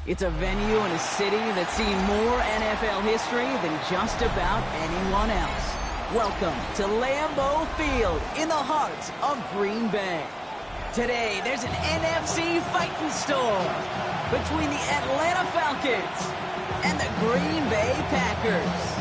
It's a venue in a city that's seen more NFL history than just about anyone else. Welcome to Lambeau Field in the heart of Green Bay. Today, there's an NFC fighting storm between the Atlanta Falcons and the Green Bay Packers.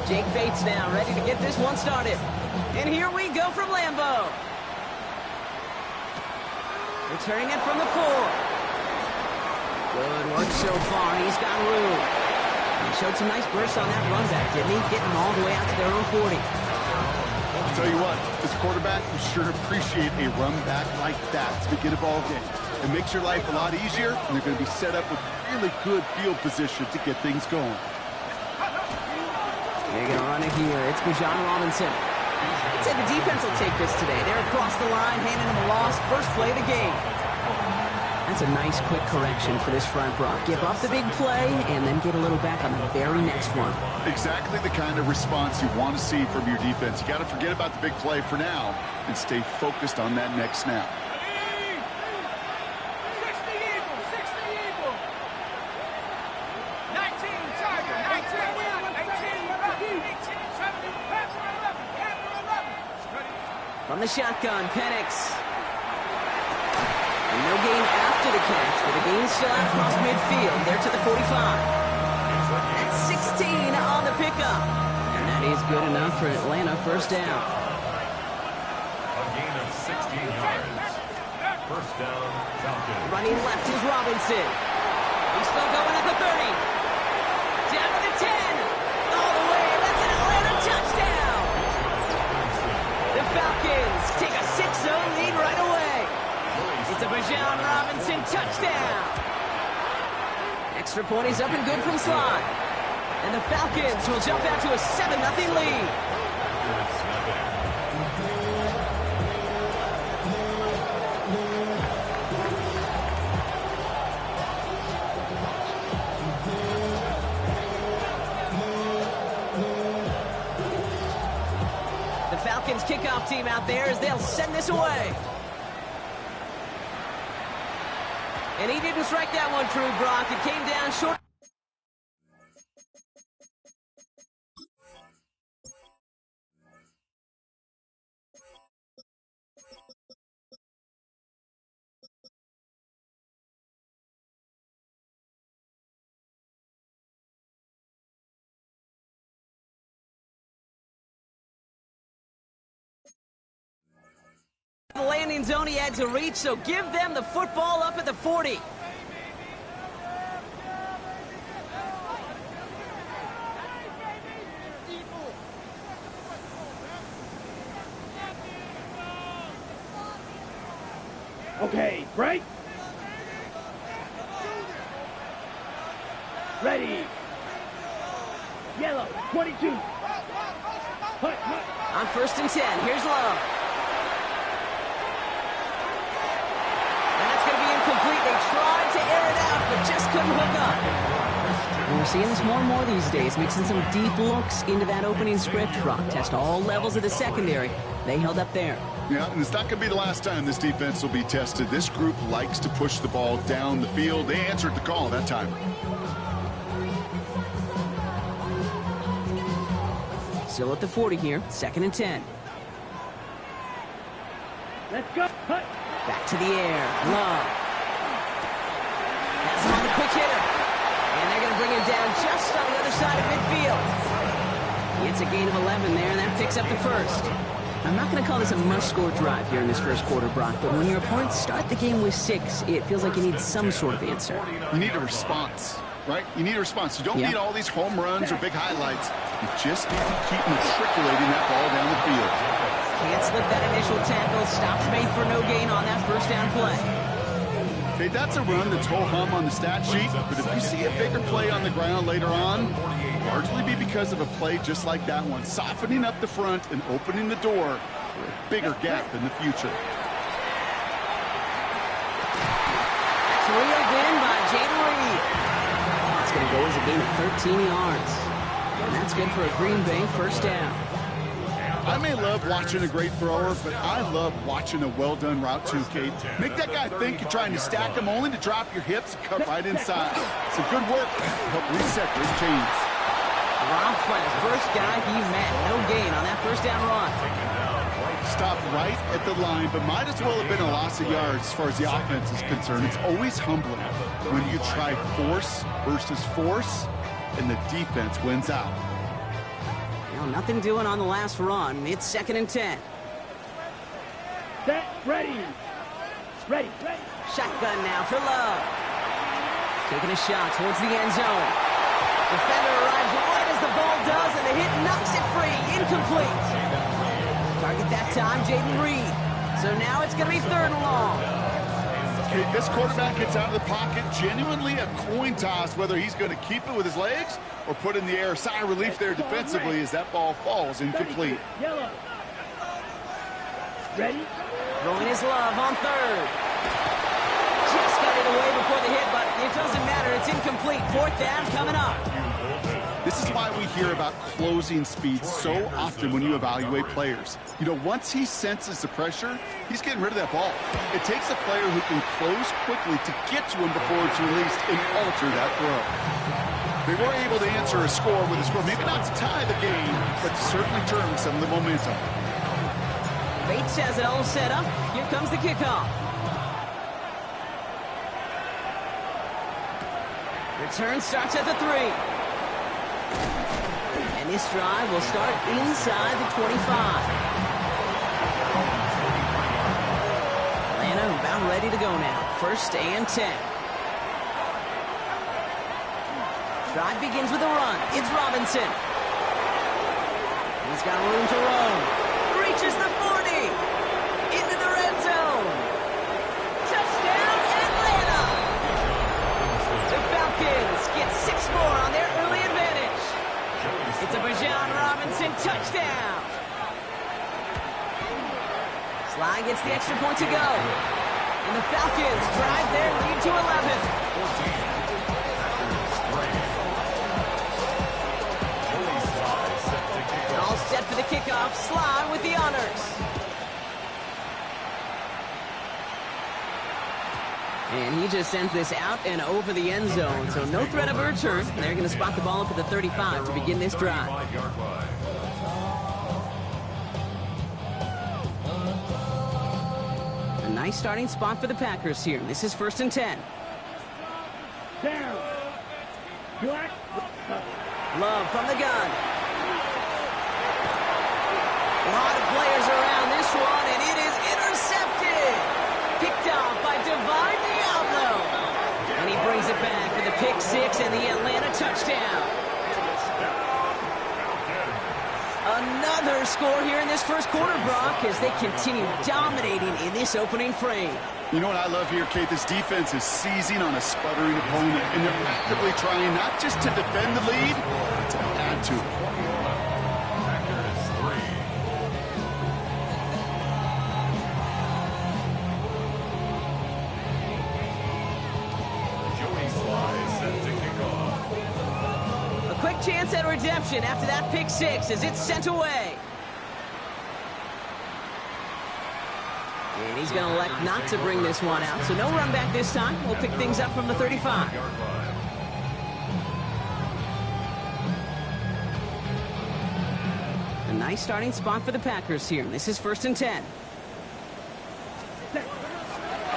Jake Bates now ready to get this one started. And here we go from Lambeau. Returning it from the 4. Good work so far. He's got room. He showed some nice bursts on that run back, didn't he? Getting them all the way out to their own 40. I'll tell you what, as a quarterback, you sure appreciate a run back like that to begin a ball game. It makes your life a lot easier, and they're going to be set up with really good field position to get things going. They're going to run it here. It's Bijan Robinson. I'd say the defense will take this today. They're across the line, handing him a loss. First play of the game. That's a nice quick correction for this front, Brock. Give up the big play and then get a little back on the very next one. Exactly the kind of response you want to see from your defense. You got to forget about the big play for now and stay focused on that next snap. From the shotgun, Penix. And no gain after the catch, but the gain still out across midfield. There to the 45. That's 16 on the pickup. And that is good enough for Atlanta. First down. A gain of 16 yards. First down, Falcons. Running left is Robinson. He's still going at the 30. Down to the 10. All the way. That's an Atlanta touchdown. The Falcons take a 6-0 lead right away. It's a Bijan Robinson touchdown. Extra point is up and good from slot. And the Falcons will jump out to a 7-0 lead. Falcons kickoff team out there as they'll send this away. And he didn't strike that one true, Brock. It came down short. The landing zone he had to reach, so give them the football up at the 40. Okay, break. Ready. Yellow, 22. Hut, hut. On 1st and 10, here's Love. Complete. They tried to air it out, but just couldn't hook up. And we're seeing this more and more these days, mixing some deep looks into that opening script. Brock test all levels of the secondary. They held up there. Yeah, and it's not going to be the last time this defense will be tested. This group likes to push the ball down the field. They answered the call that time. Still at the 40 here, 2nd and 10. Let's go. Hut. Back to the air. Love. That's on the quick hitter. And they're going to bring him down just on the other side of midfield. It's a gain of 11 there, and that picks up the first. I'm not going to call this a must-score drive here in this first quarter, Brock, but when your opponents start the game with 6, it feels like you need some sort of answer. You need a response, right? You need a response. You don't need all these home runs or big highlights. You just need to keep matriculating that ball down the field. Can't slip that initial tackle. Stops made for no gain on that first down play. Okay, that's a run that's ho-hum on the stat sheet, but if you see a bigger play on the ground later on, largely be because of a play just like that one, softening up the front and opening the door for a bigger gap in the future. will go as a gain of 13 yards. And that's good for a Green Bay first down. I may love watching a great thrower, but I love watching a well-done route too, Kate. Make that guy think you're trying to stack him only to drop your hips and cut right inside. Some good work to help reset those chains. Dropped by the first guy he met. No gain on that first down run. Stopped right at the line, but might as well have been a loss of yards as far as the offense is concerned. It's always humbling when you try force versus force, and the defense wins out. Well, nothing doing on the last run. It's 2nd and 10. Set, ready. Ready. Shotgun now for Love. Taking a shot towards the end zone. Defender arrives right as the ball does, and the hit knocks it free. Incomplete. Target that time, Jaden Reed. So now it's going to be 3rd and long. Okay, this quarterback gets out of the pocket, genuinely a coin toss whether he's going to keep it with his legs or put in the air. Sigh of relief there defensively as that ball falls incomplete. Yellow. Ready? Throwing his Love on 3rd. Just got it away before the hit, but it doesn't matter. It's incomplete. 4th down coming up. This is why we hear about closing speed so often when you evaluate players. You know, once he senses the pressure, he's getting rid of that ball. It takes a player who can close quickly to get to him before it's released and alter that throw. They were able to answer a score with a score, maybe not to tie the game, but to certainly turn some of the momentum. Bates has it all set up. Here comes the kickoff. Return starts at the 3. And this drive will start inside the 25. Atlanta about ready to go now. 1st and 10. Drive begins with a run. It's Robinson. He's got room to roam. Reaches the 40. Into the red zone. Touchdown, Atlanta! The Falcons get 6 more on their early advantage. It's a Bijan Robinson touchdown. Sly gets the extra point to go. And the Falcons drive their lead to 11. All set for the kickoff. Sly with the honors. And he just sends this out and over the end zone, so no threat of a return. They're going to spot the ball up at the 35 to begin this drive. A nice starting spot for the Packers here. This is 1st and 10. Down. Black. Love from the gun. A lot of players around this one, and it is intercepted. Picked off by Divine Diablo. And he brings it back for the pick 6 and the Atlanta touchdown. Another score here in this first quarter, Brock, as they continue dominating in this opening frame. You know what I love here, Kate? This defense is seizing on a sputtering opponent, and they're actively trying not just to defend the lead, but to add to it. Chance at redemption after that pick 6 as it's sent away. And he's going to elect not to bring this one out, so no run back this time. We'll pick things up from the 35. A nice starting spot for the Packers here. This is 1st and 10.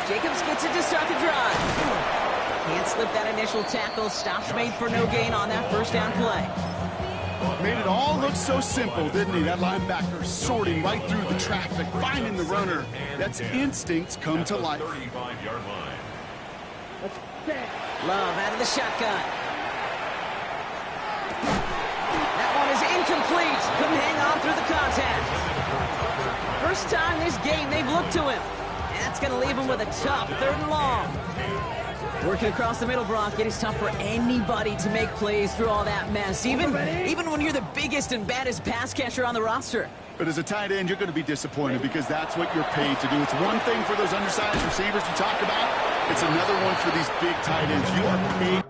Jacobs gets it to start the drive. Can't slip that initial tackle. Stops made for no gain on that first down play. Made it all look so simple, didn't he? That linebacker sorting right through the traffic, finding the runner. That's instincts come to life. Love out of the shotgun. That one is incomplete. Couldn't hang on through the contact. First time this game they've looked to him. And that's going to leave him with a tough 3rd and long. Working across the middle, Brock, it is tough for anybody to make plays through all that mess, even when you're the biggest and baddest pass catcher on the roster. But as a tight end, you're going to be disappointed because that's what you're paid to do. It's one thing for those undersized receivers you talk about. It's another one for these big tight ends. You are paid